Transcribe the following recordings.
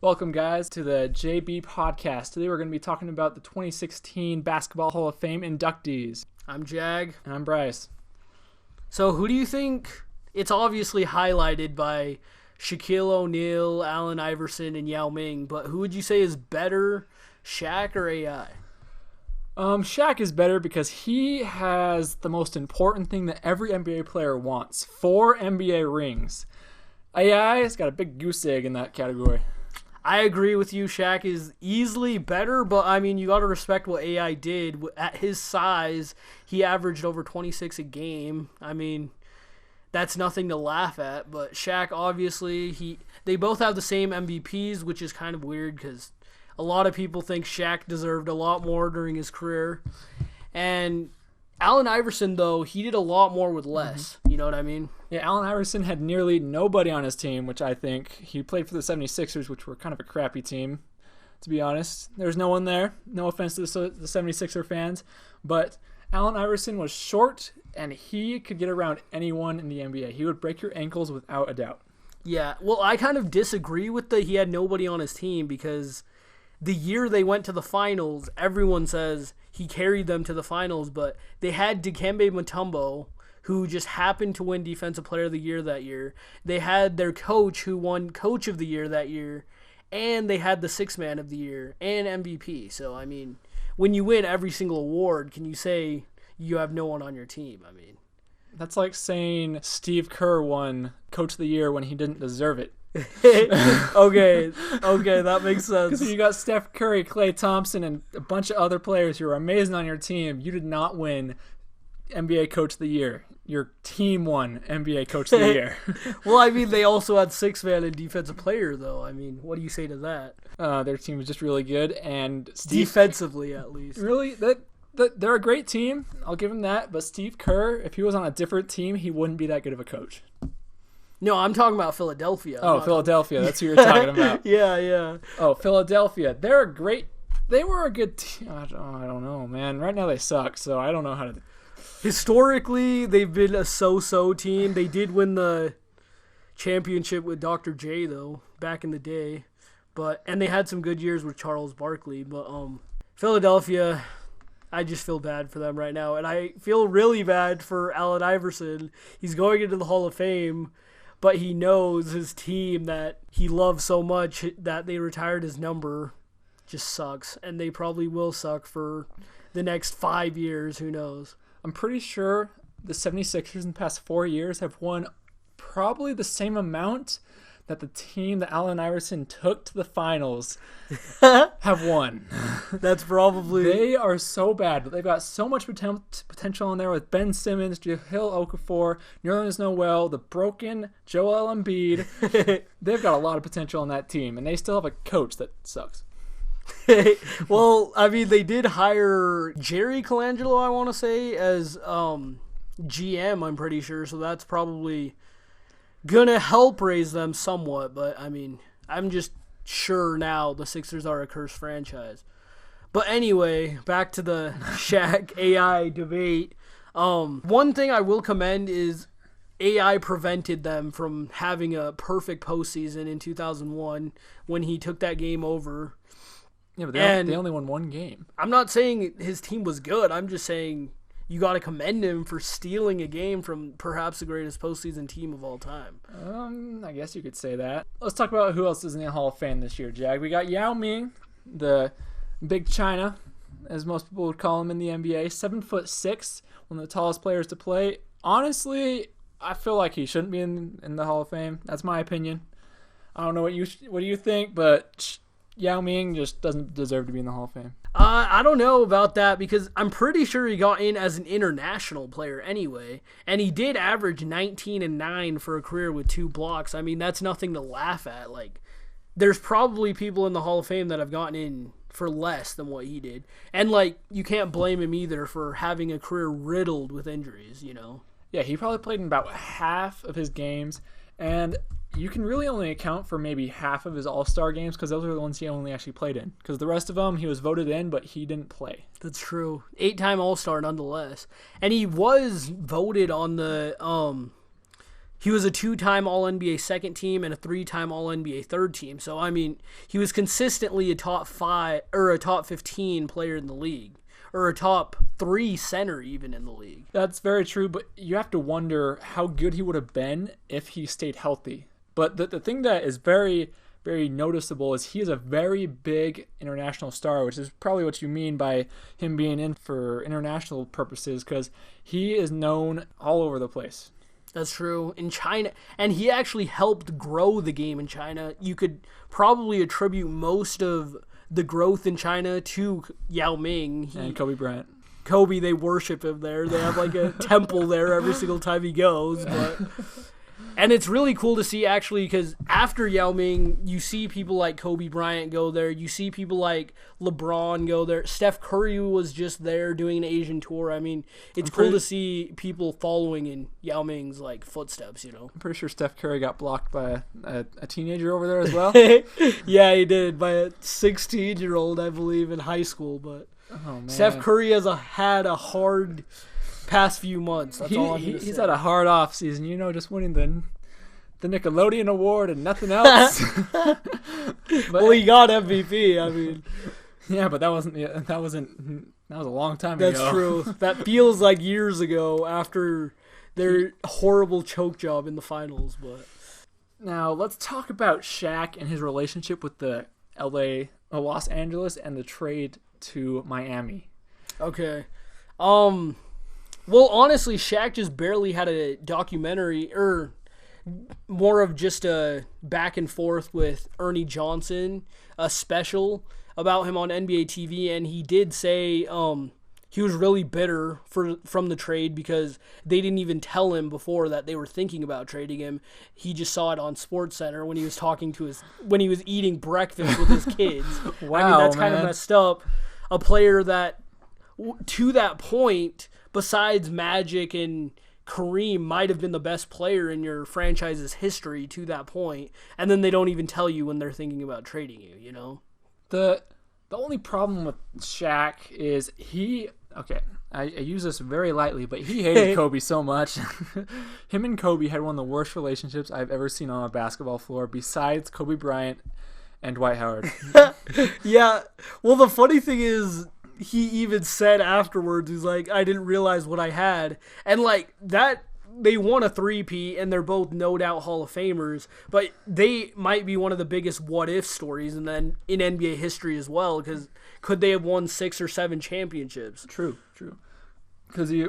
Welcome, guys, to the JB podcast. Today we're going to be talking about the 2016 Basketball Hall of Fame inductees. I'm Jag. And I'm Bryce. So who do you think? It's obviously highlighted by Shaquille O'Neal, Allen Iverson, and Yao Ming, but who would you say is better, Shaq or AI? Shaq is better because he has the most important thing that every NBA player wants. 4 NBA rings. AI has got a big goose egg in that category. I agree with you. Shaq is easily better, but I mean, you got to respect what AI did. At his size, he averaged over 26 a game. I mean, that's nothing to laugh at, but Shaq, obviously, they both have the same MVPs, which is kind of weird because a lot of people think Shaq deserved a lot more during his career. And Allen Iverson, though, he did a lot more with less. You know what I mean? Yeah, Allen Iverson had nearly nobody on his team, which I think he played for the 76ers, which were kind of a crappy team, to be honest. There's no one there. No offense to the 76er fans. But Allen Iverson was short, and he could get around anyone in the NBA. He would break your ankles without a doubt. Yeah, well, I kind of disagree with he had nobody on his team because the year they went to the finals, everyone says he carried them to the finals, but they had Dikembe Mutombo, who just happened to win Defensive Player of the Year that year. They had their coach who won Coach of the Year that year, and they had the Sixth Man of the Year and MVP. So, I mean, when you win every single award, can you say you have no one on your team? I mean, that's like saying Steve Kerr won Coach of the Year when he didn't deserve it. Okay, that makes sense. Because you got Steph Curry, Klay Thompson, and a bunch of other players who are amazing on your team. You did not win NBA Coach of the Year. Your team won NBA Coach of the Year. Well, I mean, they also had Sixth Man and Defensive Player, though. I mean, what do you say to that? Their team was just really good, and defensively, at least. Really, they're a great team. I'll give them that. But Steve Kerr, if he was on a different team, he wouldn't be that good of a coach. No, I'm talking about Philadelphia. Philadelphia. That's who you're talking about. Yeah. Oh, Philadelphia. They were a good team. I don't know, man. Right now they suck, so I don't know how to. Historically, they've been a so-so team. They did win the championship with Dr. J, though, back in the day. And they had some good years with Charles Barkley. But Philadelphia, I just feel bad for them right now. And I feel really bad for Allen Iverson. He's going into the Hall of Fame, but he knows his team that he loves so much that they retired his number just sucks. And they probably will suck for the next 5 years. Who knows? I'm pretty sure the 76ers in the past 4 years have won probably the same amount that the team that Allen Iverson took to the finals have won. That's probably... They are so bad, but they've got so much potential in there with Ben Simmons, Jahlil Okafor, Nerlens Noel, the broken Joel Embiid. They've got a lot of potential on that team, and they still have a coach that sucks. Well, I mean, they did hire Jerry Colangelo, I want to say, as GM, I'm pretty sure, so that's probably going to help raise them somewhat, but, I mean, I'm just sure now the Sixers are a cursed franchise. But anyway, back to the Shaq AI debate. One thing I will commend is AI prevented them from having a perfect postseason in 2001 when he took that game over. Yeah, but they only won one game. I'm not saying his team was good. I'm just saying you got to commend him for stealing a game from perhaps the greatest postseason team of all time. I guess you could say that. Let's talk about who else is in the Hall of Fame this year, Jag. We got Yao Ming, the Big China, as most people would call him in the NBA. 7'6", one of the tallest players to play. Honestly, I feel like he shouldn't be in the Hall of Fame. That's my opinion. I don't know what you think, but Yao Ming just doesn't deserve to be in the Hall of Fame. I don't know about that because I'm pretty sure he got in as an international player anyway, and he did average 19 and 9 for a career with 2 blocks. I mean, that's nothing to laugh at. Like, there's probably people in the Hall of Fame that have gotten in for less than what he did, and like, you can't blame him either for having a career riddled with injuries. You know? Yeah, he probably played in about half of his games, and you can really only account for maybe half of his All-Star games because those are the ones he only actually played in. Because the rest of them, he was voted in, but he didn't play. That's true. 8-time All-Star nonetheless. And he was voted on the he was a 2-time All-NBA second team and a 3-time All-NBA third team. So, I mean, he was consistently a top 5 or a top 15 player in the league, or a top 3 center even in the league. That's very true, but you have to wonder how good he would have been if he stayed healthy. But the thing that is very, very noticeable is he is a very big international star, which is probably what you mean by him being in for international purposes, because he is known all over the place. That's true. In China, and he actually helped grow the game in China. You could probably attribute most of the growth in China to Yao Ming. And Kobe Bryant. Kobe, they worship him there. They have like a temple there every single time he goes. And it's really cool to see, actually, because after Yao Ming, you see people like Kobe Bryant go there. You see people like LeBron go there. Steph Curry was just there doing an Asian tour. I mean, it's cool to see people following in Yao Ming's like footsteps, you know. I'm pretty sure Steph Curry got blocked by a teenager over there as well. Yeah, he did, by a 16-year-old, I believe, in high school. But Steph Curry has had a hard past few months. That's all I'm gonna say. He's had a hard off season, you know, just winning the Nickelodeon award and nothing else. Well, he got MVP. I mean, yeah, but that was a long time that's ago. true. That feels like years ago after their horrible choke job in the finals. But now let's talk about Shaq and his relationship with the Los Angeles, and the trade to Miami. Okay. Well, honestly, Shaq just barely had a documentary, or more of just a back and forth with Ernie Johnson, a special about him on NBA TV, and he did say he was really bitter from the trade because they didn't even tell him before that they were thinking about trading him. He just saw it on SportsCenter when he was when he was eating breakfast with his kids. Wow, I mean, that's kind of messed up. A player that, to that point, besides Magic and Kareem, might have been the best player in your franchise's history to that point, and then they don't even tell you when they're thinking about trading you, you know? The only problem with Shaq is I use this very lightly, but he hated Kobe so much. Him and Kobe had one of the worst relationships I've ever seen on a basketball floor, besides Kobe Bryant and Dwight Howard. Yeah, well, the funny thing is, he even said afterwards, he's like, I didn't realize what I had. And like that, they won a 3-peat, and they're both no doubt Hall of Famers, but they might be one of the biggest what-if stories in NBA history as well, because could they have won 6 or 7 championships? True. Because he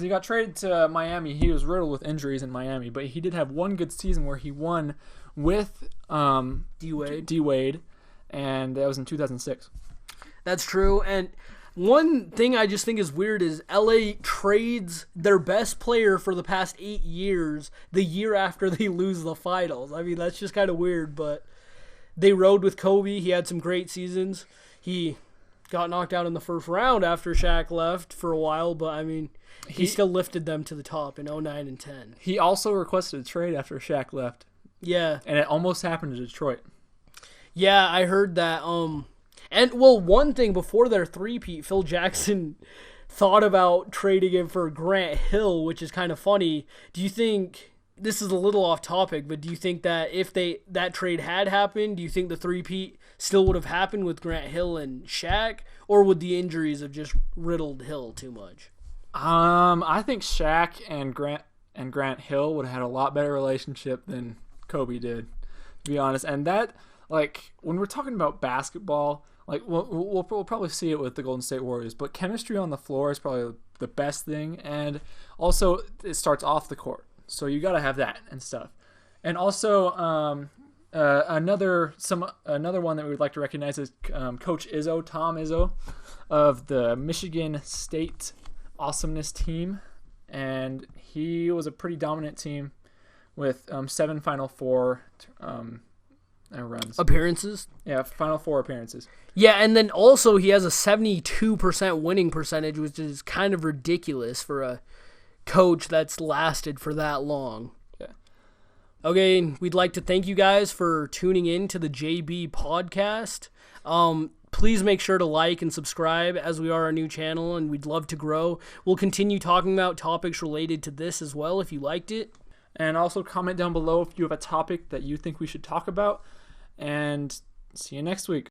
got traded to Miami. He was riddled with injuries in Miami, but he did have one good season where he won with D-Wade, and that was in 2006. That's true. And one thing I just think is weird is LA trades their best player for the past 8 years the year after they lose the finals. I mean, that's just kind of weird, but they rode with Kobe. He had some great seasons. He got knocked out in the first round after Shaq left for a while, but I mean, he still lifted them to the top in 09 and 10. He also requested a trade after Shaq left. Yeah. And it almost happened to Detroit. Yeah, I heard that. And, well, one thing before their 3-peat, Phil Jackson thought about trading him for Grant Hill, which is kind of funny. Do you think, this is a little off topic, but do you think that if that trade had happened, do you think the 3-peat still would have happened with Grant Hill and Shaq, or would the injuries have just riddled Hill too much? I think Shaq and Grant Hill would have had a lot better relationship than Kobe did, to be honest. And that, like, when we're talking about basketball, like, we'll probably see it with the Golden State Warriors, but chemistry on the floor is probably the best thing, and it starts off the court, so you got to have that and stuff. And also, another one that we would like to recognize is Coach Izzo, Tom Izzo, of the Michigan State Awesomeness team, and he was a pretty dominant team with 7 Final Four runs. Appearances? Yeah, Final Four appearances. Yeah, and then also he has a 72% winning percentage, which is kind of ridiculous for a coach that's lasted for that long. Yeah. Okay, we'd like to thank you guys for tuning in to the JB podcast. Please make sure to like and subscribe, as we are a new channel and we'd love to grow. We'll continue talking about topics related to this as well if you liked it. And also comment down below if you have a topic that you think we should talk about. And see you next week.